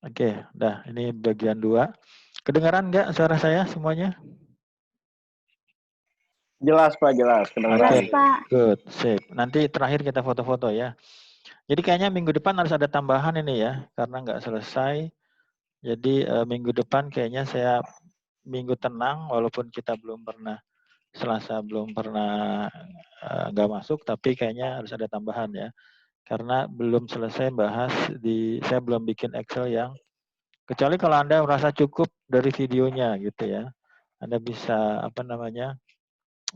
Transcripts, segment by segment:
Oke, udah ini bagian 2. Kedengaran nggak suara saya semuanya? Jelas Pak, jelas. Oke, Jelas, Pak. good, sip. Nanti terakhir kita foto-foto ya. Jadi kayaknya minggu depan harus ada tambahan ini ya, karena nggak selesai. Jadi minggu depan kayaknya saya minggu tenang, walaupun kita belum pernah Selasa belum pernah nggak masuk, tapi kayaknya harus ada tambahan ya. Karena belum selesai bahas saya belum bikin Excel yang, kecuali kalau Anda merasa cukup dari videonya gitu ya. Anda bisa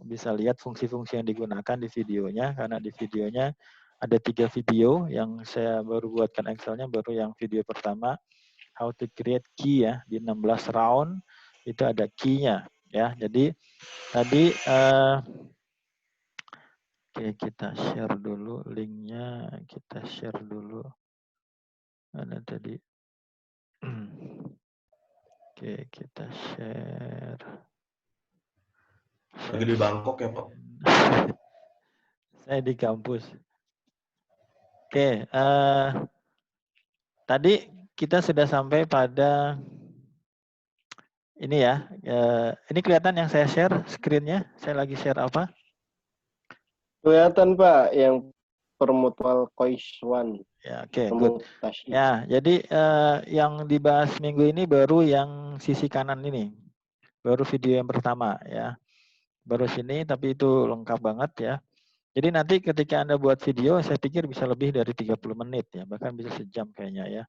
bisa lihat fungsi-fungsi yang digunakan di videonya, karena di videonya ada 3 video yang saya baru buatkan Excelnya, baru yang video pertama how to create key ya, di 16 round itu ada key-nya ya. Jadi tadi oke, kita share dulu linknya, kita share dulu. Mana tadi? Oke, kita share. Lagi di Bangkok ya, Pak? Saya di kampus. Oke, tadi kita sudah sampai pada ini ya. Ini kelihatan yang saya share screen-nya. Saya lagi share apa? Kelihatan Pak, yang permutual Koiswan. Ya, oke, good. Ya, jadi yang dibahas minggu ini baru yang sisi kanan ini. Baru video yang pertama ya. Baru sini, tapi itu lengkap banget ya. Jadi nanti ketika Anda buat video, saya pikir bisa lebih dari 30 menit ya. Bahkan bisa sejam kayaknya ya.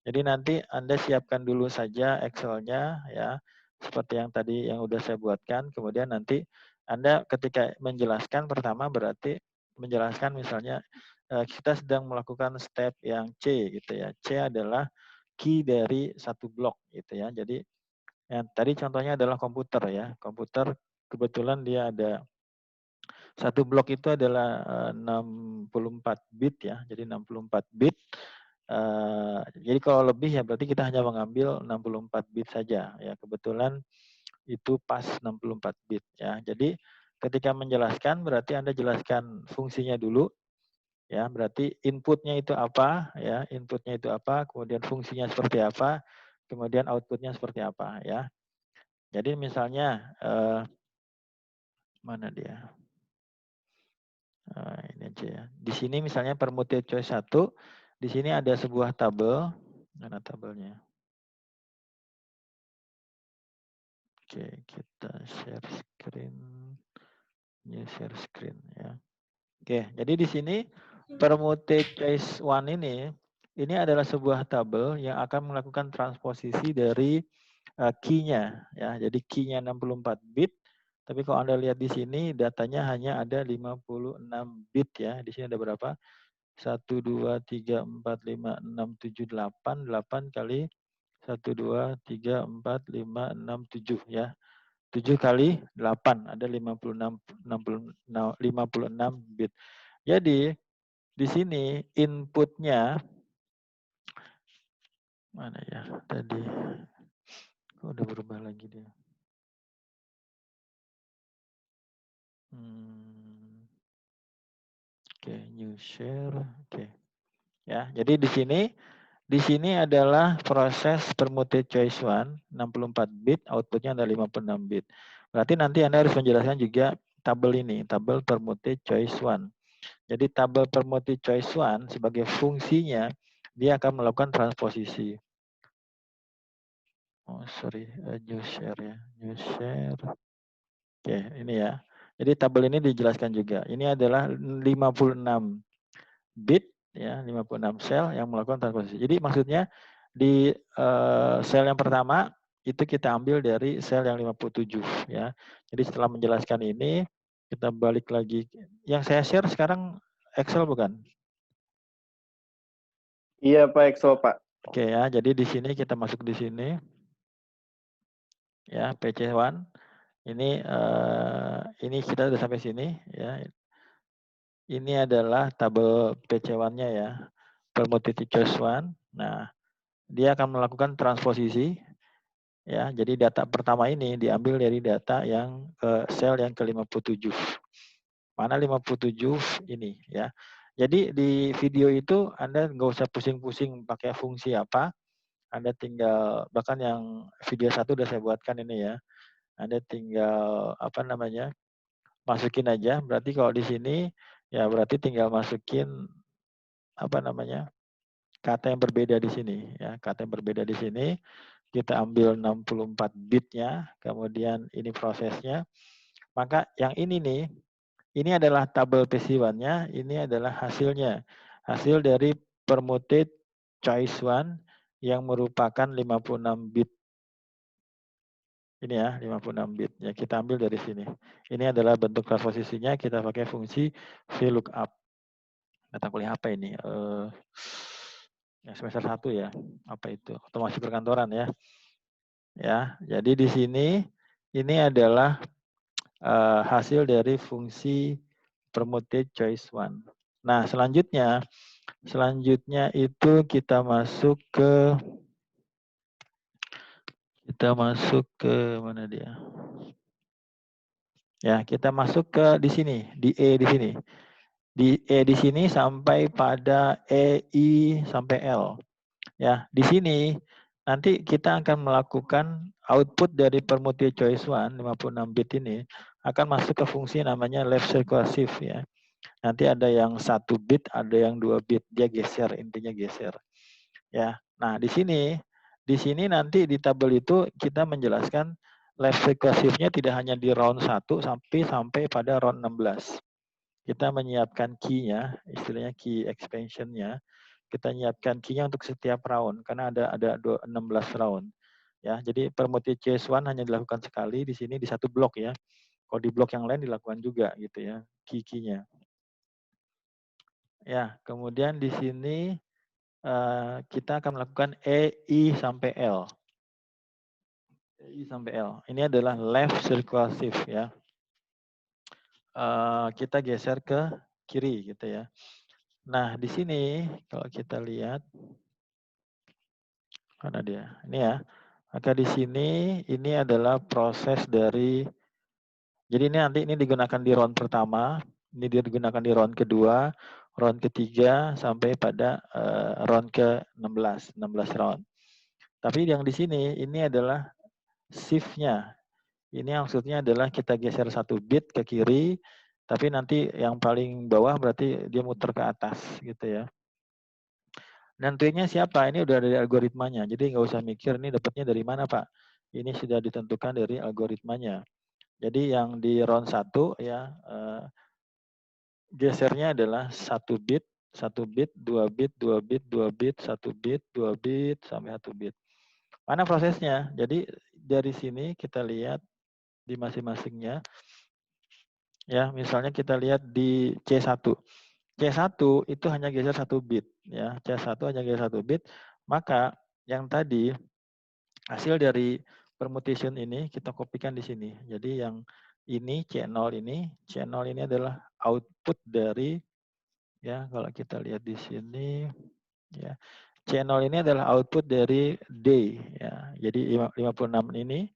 Jadi nanti Anda siapkan dulu saja Excel-nya ya. Seperti yang tadi yang udah saya buatkan. Kemudian nanti Anda ketika menjelaskan, pertama berarti menjelaskan misalnya kita sedang melakukan step yang C gitu ya. C adalah key dari satu blok gitu ya. Jadi yang tadi contohnya adalah komputer ya. Komputer kebetulan dia ada satu blok itu adalah 64 bit ya. Jadi 64 bit. Jadi kalau lebih ya berarti kita hanya mengambil 64 bit saja ya. Kebetulan itu pas 64 bit ya. Jadi ketika menjelaskan berarti Anda jelaskan fungsinya dulu ya. Berarti inputnya itu apa ya, inputnya itu apa, kemudian fungsinya seperti apa, kemudian outputnya seperti apa ya. Jadi misalnya mana dia? Ini aja ya. Di sini misalnya permuted choice 1, di sini ada sebuah tabel. Mana tabelnya? Oke, kita share screen. New share screen ya. Oke, jadi di sini permuted choice 1 ini adalah sebuah tabel yang akan melakukan transposisi dari key-nya ya. Jadi key-nya 64 bit, tapi kalau Anda lihat di sini datanya hanya ada 56 bit ya. Di sini ada berapa? 1, 2, 3, 4, 5, 6, 7, 8. 8 kali 1, 2, 3, 4, 5, 6, 7 ya. 7 kali 8 ada 56 bit. Jadi di sini inputnya mana ya tadi? Kok udah berubah lagi dia? Oke, new share. Oke. Ya, jadi di sini adalah proses permuted choice 1, 64 bit, outputnya ada 56 bit. Berarti nanti Anda harus menjelaskan juga tabel ini, tabel permuted choice 1. Jadi tabel permuted choice 1 sebagai fungsinya, dia akan melakukan transposisi. Oh, sorry, new share ya, new share. Oke, ini ya. Jadi tabel ini dijelaskan juga. Ini adalah 56 bit ya, 56 sel yang melakukan transposisi. Jadi maksudnya di sel yang pertama itu kita ambil dari sel yang 57 ya. Jadi setelah menjelaskan ini kita balik lagi. Yang saya share sekarang Excel bukan? Iya Pak, Excel Pak. Oke ya, jadi di sini kita masuk di sini. Ya, PC1. Ini kita sudah sampai sini ya. Ini adalah tabel PC1-nya ya. Permuted choice 1. Nah, dia akan melakukan transposisi ya. Jadi data pertama ini diambil dari data yang sel yang ke-57. Mana 57 ini ya. Jadi di video itu Anda nggak usah pusing-pusing pakai fungsi apa. Anda tinggal, bahkan yang video 1 udah saya buatkan ini ya. Anda tinggal masukin aja. Berarti kalau di sini ya berarti tinggal masukin kata yang berbeda di sini ya. Kata yang berbeda di sini kita ambil 64 bitnya, kemudian ini prosesnya. Maka yang ini nih, ini adalah tabel PC1-nya, ini adalah hasilnya. Hasil dari permuted choice one yang merupakan 56 bit. Ini ya, 56 bit. Ya, kita ambil dari sini. Ini adalah bentuk posisinya, kita pakai fungsi VLOOKUP. Mata kuliah apa ini? Yang semester 1 ya. Apa itu? Otomasi perkantoran ya. Ya, jadi di sini ini adalah hasil dari fungsi permuted choice one. Nah, selanjutnya itu kita masuk ke mana dia? Ya, kita masuk ke di sini, di E di sini. Di E di sini sampai pada E, I, sampai L. Ya, di sini nanti kita akan melakukan output dari permuted choice one 56 bit ini akan masuk ke fungsi namanya left recursive ya. Nanti ada yang 1 bit, ada yang 2 bit, dia geser, intinya geser. Ya. Nah, di sini nanti di tabel itu kita menjelaskan left recursive-nya tidak hanya di round 1 sampai pada round 16. Kita menyiapkan key-nya, istilahnya key expansion-nya. Kita menyiapkan key-nya untuk setiap round karena ada 16 round. Ya, jadi permuted choice one hanya dilakukan sekali di sini di satu blok ya. Kalau di blok yang lain dilakukan juga gitu ya, key-nya. Ya, kemudian di sini kita akan melakukan E, I, sampai L. E, I, sampai L. Ini adalah left recursive ya. Kita geser ke kiri gitu ya. Nah, di sini kalau kita lihat, mana dia? Ini ya. Maka di sini ini adalah proses dari, jadi ini nanti ini digunakan di round pertama, ini digunakan di round kedua, round ketiga, sampai pada round ke-16, 16 round. Tapi yang di sini, ini adalah shift-nya. Ini maksudnya adalah kita geser 1 bit ke kiri, tapi nanti yang paling bawah berarti dia muter ke atas gitu ya. Dan tweetnya siapa? Ini udah dari algoritmanya. Jadi nggak usah mikir ini dapatnya dari mana Pak. Ini sudah ditentukan dari algoritmanya. Jadi yang di round 1 ya gesernya adalah 1 bit, 1 bit, 2 bit, 2 bit, 2 bit, 1 bit, 2 bit, sampai 1 bit. Mana prosesnya? Jadi dari sini kita lihat di masing-masingnya. Ya, misalnya kita lihat di C1. C1 itu hanya geser 1 bit ya. C1 hanya geser 1 bit, maka yang tadi hasil dari permutation ini kita kopikan di sini. Jadi yang ini C0 ini adalah output dari ya kalau kita lihat di sini ya. C0 ini adalah output dari D ya. Jadi 56 ini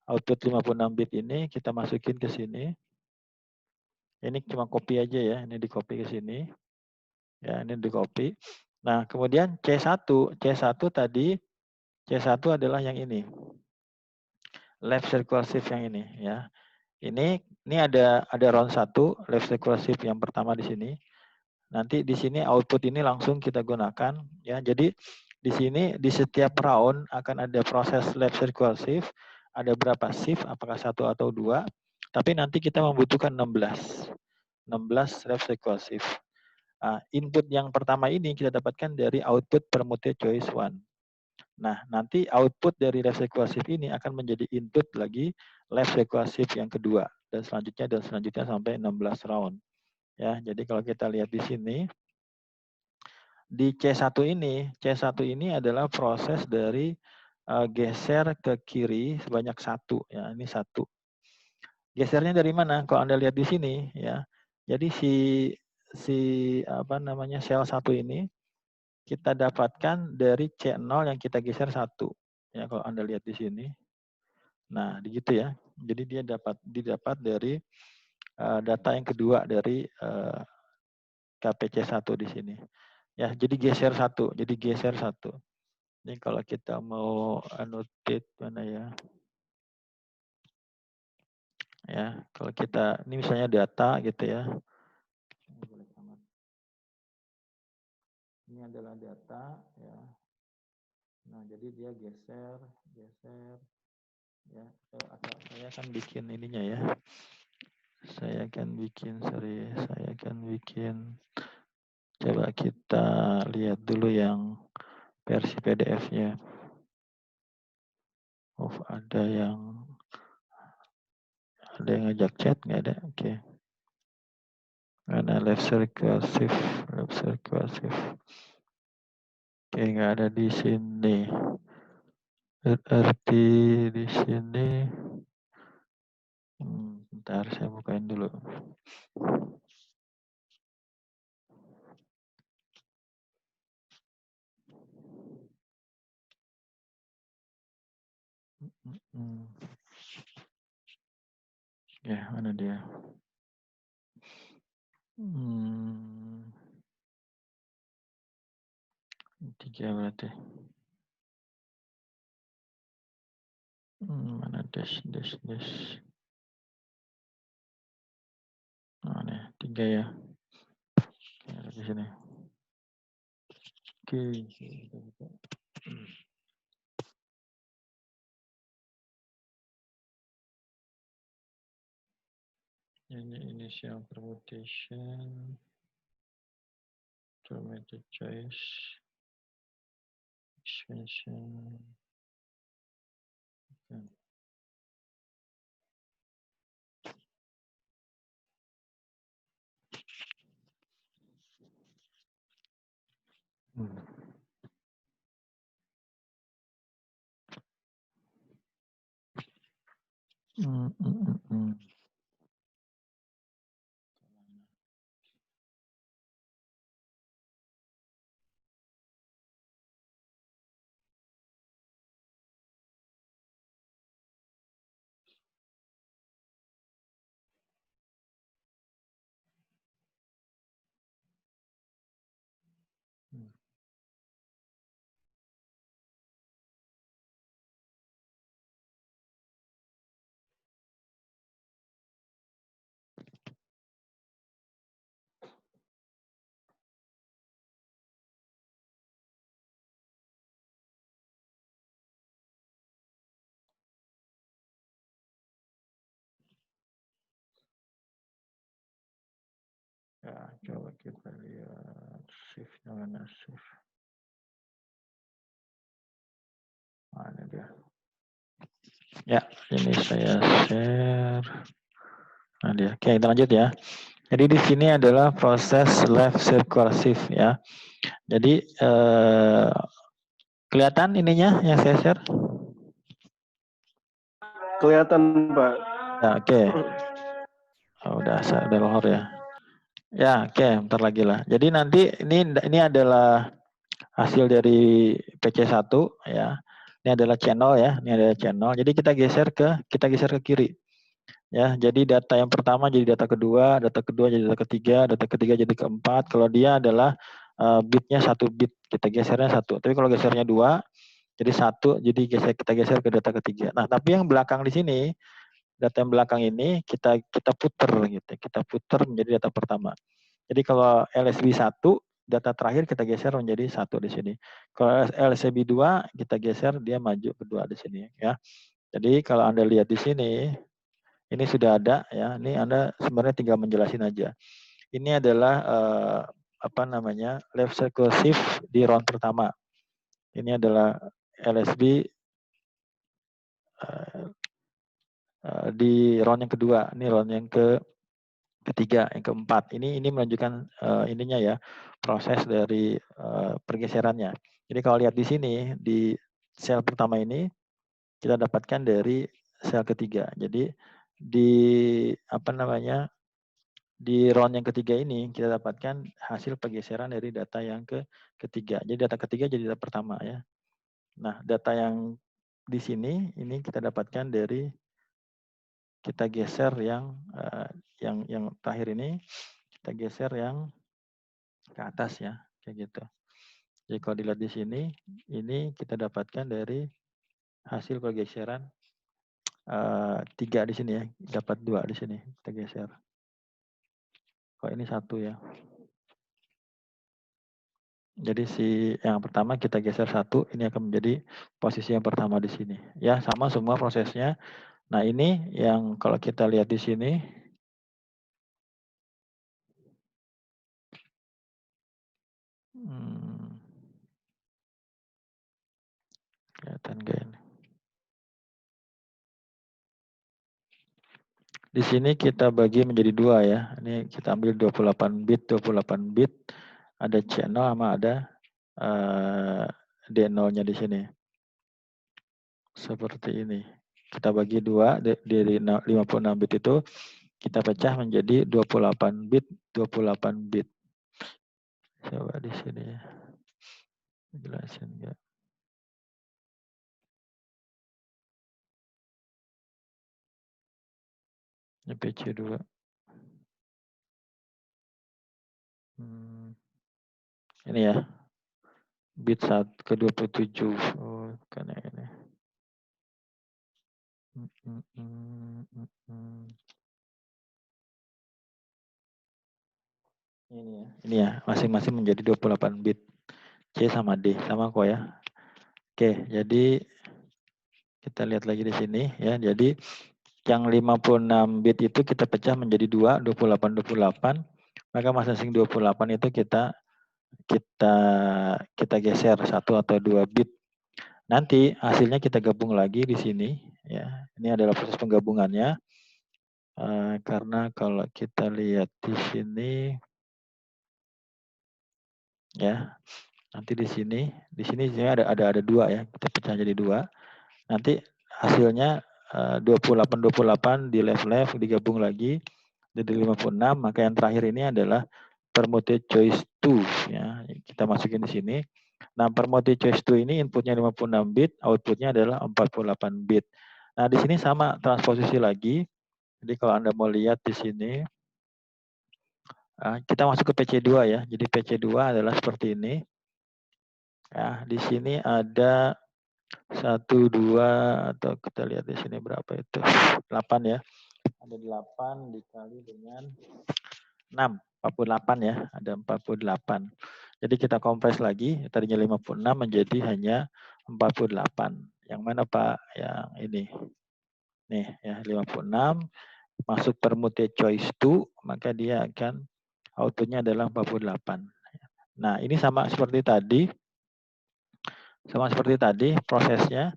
output 56 bit ini kita masukin ke sini. Ini cuma copy aja ya, ini di copy ke sini. Ya, ini di copy. Nah, kemudian C1 tadi C1 adalah yang ini. Left recursive yang ini ya. Ini ada round 1 left recursive yang pertama di sini. Nanti di sini output ini langsung kita gunakan ya. Jadi di sini di setiap round akan ada proses left recursive, ada berapa shift, apakah 1 atau 2. Tapi nanti kita membutuhkan 16 left recursive. Input yang pertama ini kita dapatkan dari output permuted choice one. Nah, nanti output dari left recursive ini akan menjadi input lagi left recursive yang kedua dan selanjutnya sampai 16 round. Ya, jadi kalau kita lihat di sini di C1 ini adalah proses dari geser ke kiri sebanyak 1 ya, ini 1. Gesernya dari mana? Kalau Anda lihat di sini ya. Jadi sel 1 ini kita dapatkan dari C0 yang kita geser 1. Ya, kalau Anda lihat di sini. Nah, begitu ya. Jadi dia didapat dari data yang kedua dari KPC1 di sini. Ya, jadi geser 1. Ini kalau kita mau annotate mana ya? Ya, kalau kita ini misalnya data gitu ya. Ini adalah data ya. Nah, jadi dia geser ya. Saya akan bikin ininya ya. Saya akan bikin coba kita lihat dulu yang versi PDF-nya. Oh, ada yang ngajak chat nggak ada? Oke. Ada left recursive. Oke, nggak ada di sini. Berarti di sini. Bentar, saya bukain dulu. Ya, mana dia? Tiga berarti. Mana dash. Nah, nih, 3 ya. Oke, ada di sini. Oke, kita buka. Ini initial permutation, automated choice, expansion. Okay. Ya, coba kita lihat shift-nya mana shift. Mana dia? Ya, ini saya share. Nah dia. Oke, kita lanjut ya. Jadi di sini adalah proses left recursive ya. Jadi kelihatan ininya yang saya share? Kelihatan, Pak. Ya, oke. Oh, udah lohor ya. Ya, oke, bentar lagi lah. Jadi nanti ini adalah hasil dari PC1 ya. Ini adalah channel ya, ini adalah channel. Jadi kita geser ke kiri. Ya, jadi data yang pertama jadi data kedua jadi data ketiga jadi keempat. Kalau dia adalah bitnya 1 bit, kita gesernya 1. Tapi kalau gesernya 2, jadi 1, jadi kita geser ke data ketiga. Nah, tapi yang belakang di sini, data yang belakang ini kita puter gitu. Kita puter menjadi data pertama. Jadi kalau LSB 1, data terakhir kita geser menjadi 1 di sini. Kalau LSB 2, kita geser dia maju kedua di sini ya. Jadi kalau Anda lihat di sini, ini sudah ada ya. Ini Anda sebenarnya tinggal menjelasin aja. Ini adalah left recursive di round pertama. Ini adalah LSB di round yang kedua. Ini round yang ketiga, yang keempat. Ini menunjukkan ininya ya, proses dari pergeserannya. Jadi kalau lihat di sini di sel pertama ini kita dapatkan dari sel ketiga. Jadi di di round yang ketiga ini kita dapatkan hasil pergeseran dari data yang ketiga. Jadi data ketiga jadi data pertama ya. Nah, data yang di sini ini kita dapatkan dari kita geser yang terakhir ini, kita geser yang ke atas ya, kayak gitu. Jadi kalau dilihat di sini, ini kita dapatkan dari hasil pergeseran 3 di sini ya, dapat 2 di sini kita geser. Kalau ini 1 ya. Jadi yang pertama kita geser 1, ini akan menjadi posisi yang pertama di sini. Ya, sama semua prosesnya. Nah, ini yang kalau kita lihat di sini, kelihatan nggak ini? Di sini kita bagi menjadi 2 ya. Ini kita ambil 28 bit, ada C0 sama ada D0-nya di sini. Seperti ini. Kita bagi 2, dari 56 bit itu kita pecah menjadi 28 bit, 28 bit. Coba di sini ya. Jelasin enggak? Ini PC2. Ini ya. Bit ke 27. Oh, karena ini. Ini ya, masing-masing menjadi 28 bit. C sama D, sama kok ya. Oke, jadi kita lihat lagi di sini ya. Jadi yang 56 bit itu kita pecah menjadi 2, 28. Maka masing-masing 28 itu kita geser 1 atau 2 bit. Nanti hasilnya kita gabung lagi di sini ya. Ini adalah proses penggabungannya. Karena kalau kita lihat di sini ya, nanti di sini ada 2 ya, kita pecah jadi 2. Nanti hasilnya 28 di left digabung lagi jadi 56, maka yang terakhir ini adalah permuted choice 2 ya. Kita masukin di sini. Nah, permuted choice 2 ini inputnya 56 bit, outputnya adalah 48 bit. Nah, di sini sama transposisi lagi. Jadi kalau Anda mau lihat di sini, kita masuk ke PC2 ya. Jadi PC2 adalah seperti ini. Ya, di sini ada 1, 2, atau kita lihat di sini berapa itu? 8 ya. Ada 8 dikali dengan 6, 48 ya. Ada 48. Jadi kita kompres lagi, tadinya 56 menjadi hanya 48. Yang mana Pak? Yang ini. Nih ya, 56 masuk permuted choice 2, maka dia akan outputnya adalah 48. Nah, ini sama seperti tadi prosesnya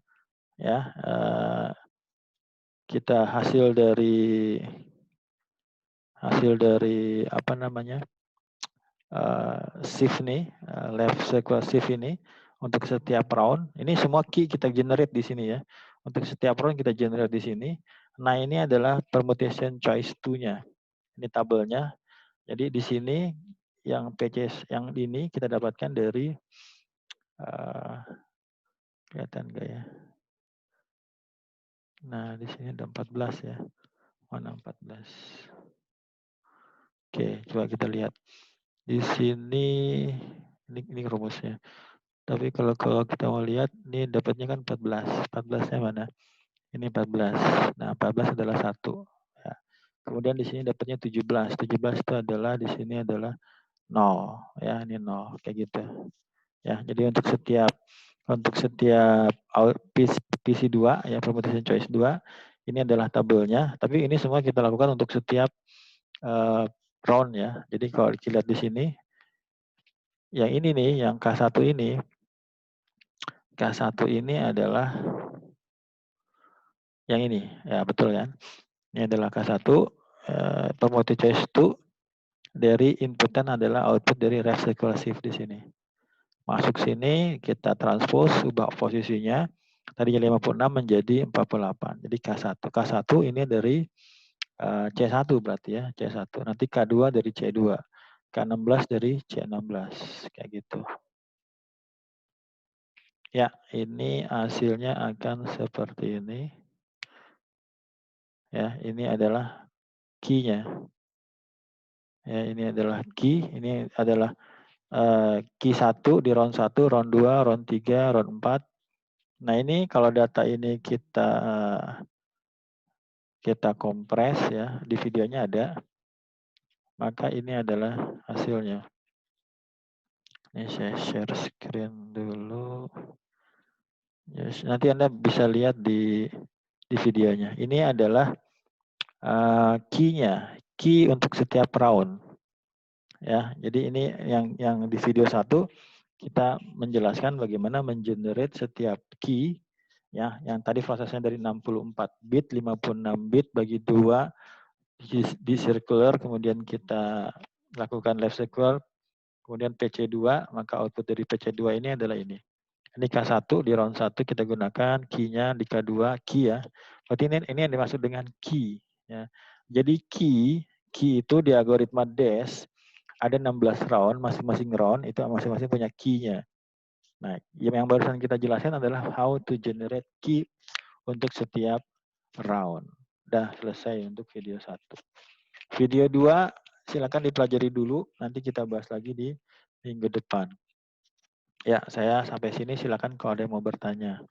ya. Kita hasil dari apa namanya, shift nih, left sequence shift ini untuk setiap round. Ini semua key kita generate di sini ya. Untuk setiap round kita generate di sini. Nah, ini adalah permutation choice 2-nya. Ini tabelnya. Jadi di sini yang PC yang ini kita dapatkan dari kelihatan enggak ya? Nah, di sini ada 14 ya. Mana 14? Oke, coba kita lihat. Di sini ini rumusnya. Tapi kalau kita mau lihat, ini dapatnya kan 14. 14-nya mana? Ini 14. Nah, 14 adalah 1. Ya. Kemudian di sini dapatnya 17. 17 itu adalah di sini adalah 0. Ya, ini 0. Kayak gitu. Ya, jadi untuk setiap PC2 ya, permutation choice 2, ini adalah tabelnya. Tapi ini semua kita lakukan untuk setiap round ya. Jadi kalau dilihat di sini, yang ini nih, yang K1 ini, K1 ini adalah yang ini, ya betul kan? Ini adalah K1, promoted choice 2, dari inputan adalah output dari recursive di sini. Masuk sini, kita transpose, ubah posisinya, tadinya 56 menjadi 48. Jadi K1. K1 ini dari C1 berarti ya, C1. Nanti K2 dari C2. K16 dari C16, kayak gitu. Ya, ini hasilnya akan seperti ini. Ya, ini adalah key-nya. Ya, ini adalah key, ini adalah key 1 di round 1, round 2, round 3, round 4. Nah, ini kalau data ini kita kompres ya, di videonya ada, maka ini adalah hasilnya. Ini saya share screen dulu. Yes, nanti Anda bisa lihat di videonya. Ini adalah key-nya, key untuk setiap round. Ya, jadi ini yang di video 1 kita menjelaskan bagaimana mengenerate setiap key ya, yang tadi prosesnya dari 64 bit, 56 bit bagi 2 di circular, kemudian kita lakukan left circle, kemudian PC2, maka output dari PC2 ini adalah ini. Ini K1 di round 1 kita gunakan, key-nya di K2 key ya. Berarti ini yang dimaksud dengan key ya. Jadi key itu di algoritma DES ada 16 round, masing-masing round itu masing-masing punya key-nya. Nah, yang barusan kita jelaskan adalah how to generate key untuk setiap round. Udah selesai untuk video 1. Video 2 silakan dipelajari dulu, nanti kita bahas lagi di minggu depan. Ya, saya sampai sini, silakan kalau ada yang mau bertanya.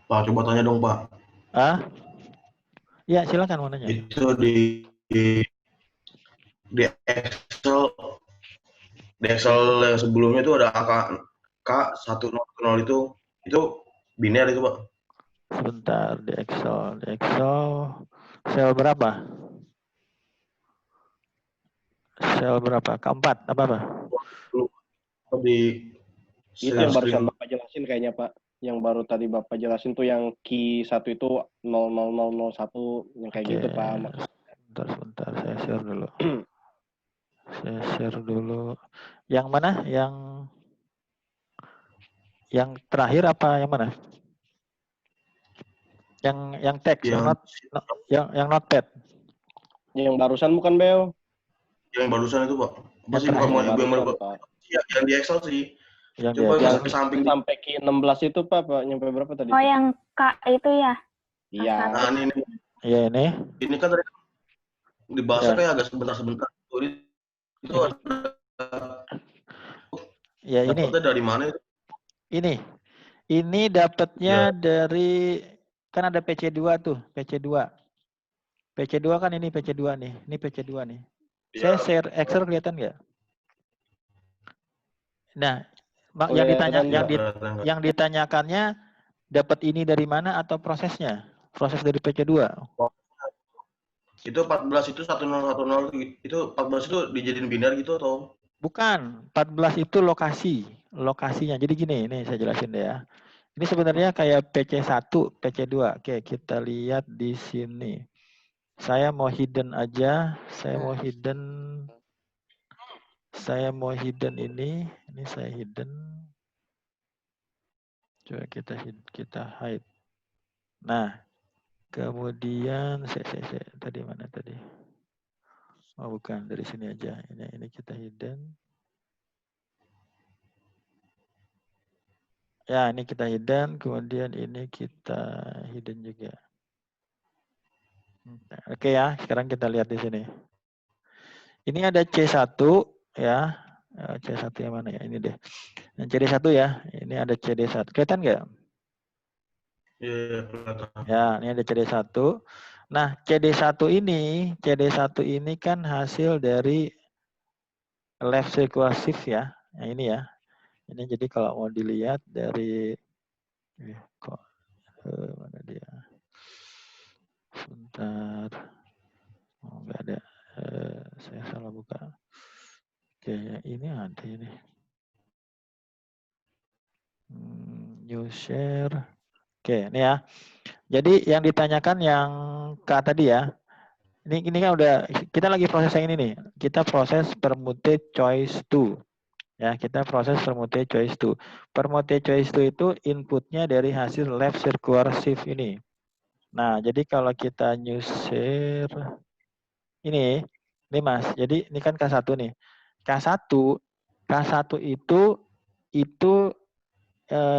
Pak, coba tanya dong, Pak. Ya, silakan mau nanya. Itu di Excel yang sebelumnya itu ada angka K100 itu biner itu, Pak. Sebentar, di Excel sel berapa? Sel berapa? Keempat, apa? Itu yang barusan Bapak jelasin kayaknya, Pak. Yang baru tadi Bapak jelasin tuh yang key 1 itu 00001 yang kayak gitu, Pak. Sebentar, saya share dulu. Saya share dulu. Yang mana? Yang terakhir apa yang mana? Yang teks, yang notepad. Yang barusan bukan, Bel? Yang barusan itu, Pak. Masih bukan yang di Excel sih. Yang coba yang ke samping sampai ke 16 itu, Pak, nyampe berapa tadi? Oh, yang K itu ya? Iya. Nah, ini. Iya, ini. Ini kan tadi dibahasnya kayak agak sebentar-sebentar. Itu ada. Ya, ini. Dapatnya dari mana itu? Ini dapatnya dari, kan ada PC2 tuh, PC2. PC2 kan ini PC2 nih. Ini PC2 nih. Saya share Excel kelihatan nggak? Nah, yang ditanyakannya dapat ini dari mana atau prosesnya? Proses dari PC2. Itu 14 itu 1010 itu 14 itu dijadiin biner gitu atau? Bukan, 14 itu lokasinya. Jadi gini, ini saya jelasin deh ya. Ini sebenarnya kayak PC1, PC2. Oke, kita lihat di sini. Saya mau hidden aja, saya mau hidden ini saya hidden. Coba kita hide. Nah, kemudian saya tadi mana tadi? Oh, bukan, dari sini aja. Ini kita hidden. Ya, ini kita hidden, kemudian ini kita hidden juga. Oke ya, sekarang kita lihat di sini. Ini ada C1 ya. C1 yang mana ya? Ini deh. Yang CD1 ya. Ini ada CD1. Kelihatan nggak? Iya, kelihatan. Ya, ini ada CD1. Nah, CD1 ini kan hasil dari left circular shift ya. Yang ini ya. Ini jadi kalau mau dilihat dari mana dia? Sebentar. Oh, nggak ada. Saya salah buka. Oke, ini ada ini. New share. Oke, ini ya. Jadi yang ditanyakan yang K tadi ya. Ini kan udah, kita lagi proses yang ini nih. Kita proses permutate choice 2. Ya, kita proses permutate choice 2. Permutate choice 2 itu inputnya dari hasil left circular shift ini. Nah, jadi kalau kita new share ini Mas. Jadi ini kan K1 nih. K1 itu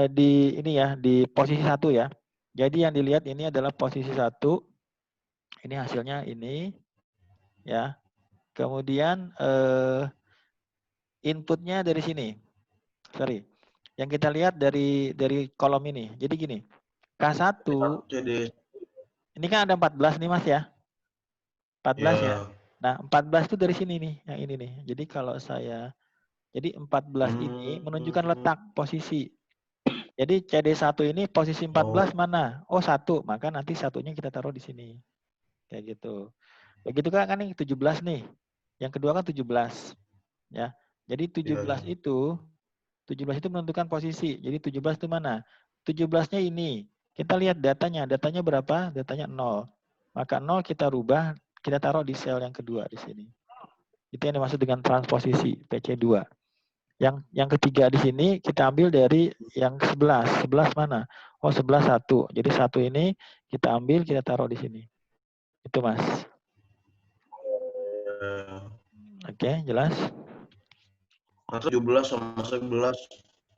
di ini ya, di posisi 1 ya. Jadi yang dilihat ini adalah posisi 1. Ini hasilnya ini ya. Kemudian inputnya dari sini. Sorry. Yang kita lihat dari kolom ini. Jadi gini. K1 CD. ini kan ada 14 nih Mas ya. 14 ya. Ya. Nah, 14 itu dari sini nih, yang ini nih. Jadi kalau saya jadi 14 ini menunjukkan letak posisi. Jadi CD1 ini posisi 14 mana? Oh, 1. Maka nanti satunya kita taruh di sini. Kayak gitu. Begitu kan ini 17 nih. Yang kedua kan 17. Ya. Jadi 17 itu menentukan posisi. Jadi 17 itu mana? 17-nya ini. Kita lihat datanya. Datanya berapa? Datanya 0. Maka 0 kita rubah, kita taruh di sel yang kedua di sini. Itu yang dimaksud dengan transposisi PC2. Yang ketiga di sini kita ambil dari yang 11. 11 mana? Oh, 11 1. Jadi 1 ini kita ambil, kita taruh di sini. Itu Mas. Oke, jelas? Nah, 17 sama 11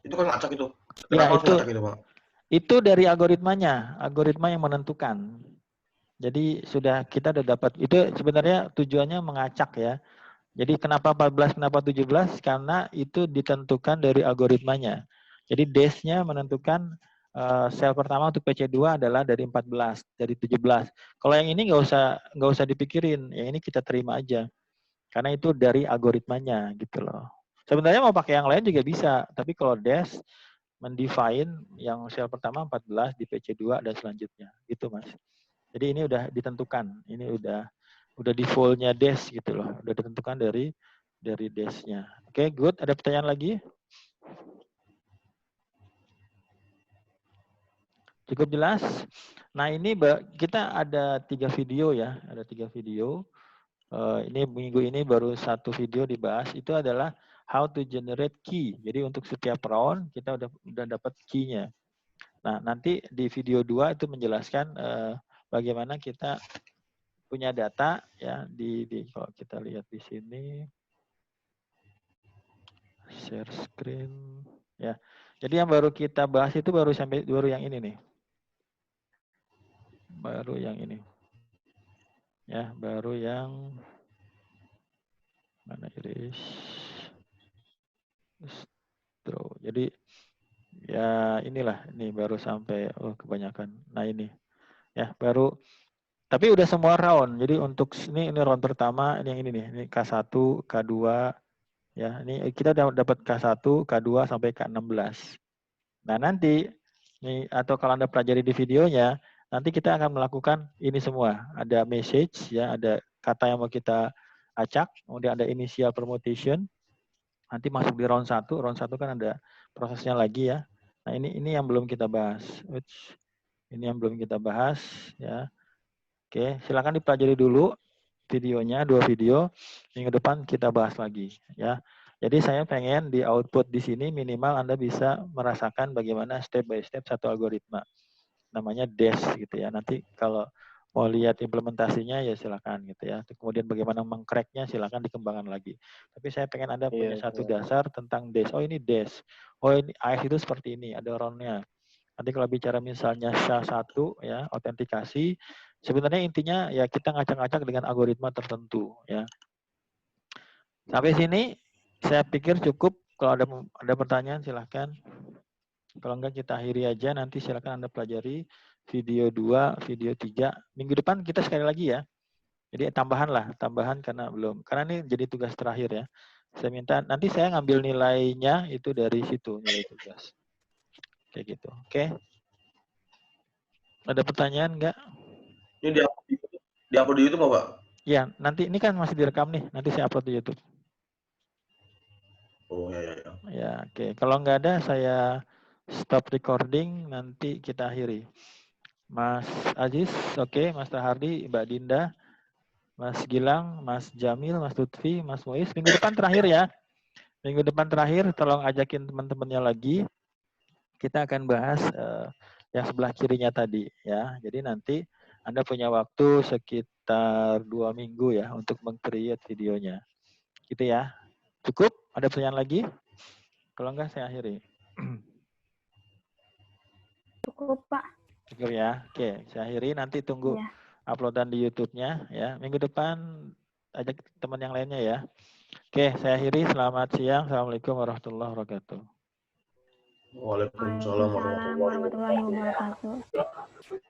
itu kan ngacak itu. Ya, Kenapa harus ngacak itu, Pak? Itu dari algoritmanya, algoritma yang menentukan. Jadi kita udah dapat, itu sebenarnya tujuannya mengacak ya. Jadi kenapa 14, kenapa 17? Karena itu ditentukan dari algoritmanya. Jadi DES-nya menentukan sel pertama untuk PC2 adalah dari 14, dari 17. Kalau yang ini nggak usah dipikirin, yang ini kita terima aja. Karena itu dari algoritmanya gitu loh. Sebenarnya mau pakai yang lain juga bisa, tapi kalau DES mendefine yang sel pertama 14 di PC2 dan selanjutnya. Gitu Mas. Jadi ini udah ditentukan, ini udah default-nya DES gitu loh, udah ditentukan dari DES-nya. Oke, good. Ada pertanyaan lagi? Cukup jelas? Nah ini kita ada 3 video ya, ada 3 video. Ini minggu ini baru 1 video dibahas, itu adalah how to generate key. Jadi untuk setiap round kita udah dapat key-nya. Nah nanti di video 2 itu menjelaskan bagaimana kita punya data ya kalau kita lihat di sini share screen ya. Jadi yang baru kita bahas itu baru yang ini nih. Baru yang ini. Ya, baru yang mana iris. Jadi ya inilah, ini baru sampai kebanyakan. Nah ini ya baru, tapi udah semua round. Jadi untuk ini round pertama, ini yang ini nih, ini K1, K2 ya. Ini kita dapat K1, K2 sampai K16. Nah, nanti nih atau kalau Anda pelajari di videonya, nanti kita akan melakukan ini semua. Ada message ya, ada kata yang mau kita acak, kemudian ada initial permutation. Nanti masuk di round 1. Round 1 kan ada prosesnya lagi ya. Nah, ini yang belum kita bahas. Ini yang belum kita bahas ya. Oke, silakan dipelajari dulu videonya, 2 video. Minggu depan kita bahas lagi ya. Jadi saya pengen di output di sini minimal Anda bisa merasakan bagaimana step by step satu algoritma. Namanya DES gitu ya. Nanti kalau mau lihat implementasinya ya silakan gitu ya. Kemudian bagaimana mengcracknya silakan dikembangkan lagi. Tapi saya pengen Anda punya satu dasar tentang DES. Oh ini DES. Oh ini AES itu seperti ini, ada round-nya. Nanti kalau bicara misalnya SHA-1 ya, autentikasi, sebenarnya intinya ya kita ngacak-ngacak dengan algoritma tertentu ya. Sampai sini saya pikir cukup. Kalau ada pertanyaan silahkan. Kalau enggak kita akhiri aja, nanti silakan Anda pelajari video 2, video 3. Minggu depan kita sekali lagi ya. Jadi tambahan karena belum. Karena ini jadi tugas terakhir ya. Saya minta, nanti saya ngambil nilainya itu dari situ, nilai tugas. Kayak gitu. Oke. Ada pertanyaan enggak? Ini di-upload di YouTube Pak? Ya, nanti ini kan masih direkam nih. Nanti saya upload di YouTube. Oh ya. Ya, oke. Kalau nggak ada, saya stop recording. Nanti kita akhiri. Mas Aziz, oke. Mas Tahardi, Mbak Dinda, Mas Gilang, Mas Jamil, Mas Lutfi, Mas Muiz. Minggu depan terakhir ya. Minggu depan terakhir, tolong ajakin teman-temannya lagi. Kita akan bahas yang sebelah kirinya tadi ya. Jadi nanti Anda punya waktu sekitar 2 minggu ya untuk meng-create videonya. Gitu ya. Cukup? Ada pertanyaan lagi? Kalau enggak saya akhiri. Cukup, Pak. Cukup ya. Oke, saya akhiri. Nanti tunggu uploadan di YouTube-nya ya. Minggu depan ajak teman yang lainnya ya. Oke, saya akhiri. Selamat siang. Assalamualaikum warahmatullahi wabarakatuh. Waalaikumsalam warahmatullahi wabarakatuh. Warahmatullahi wabarakatuh.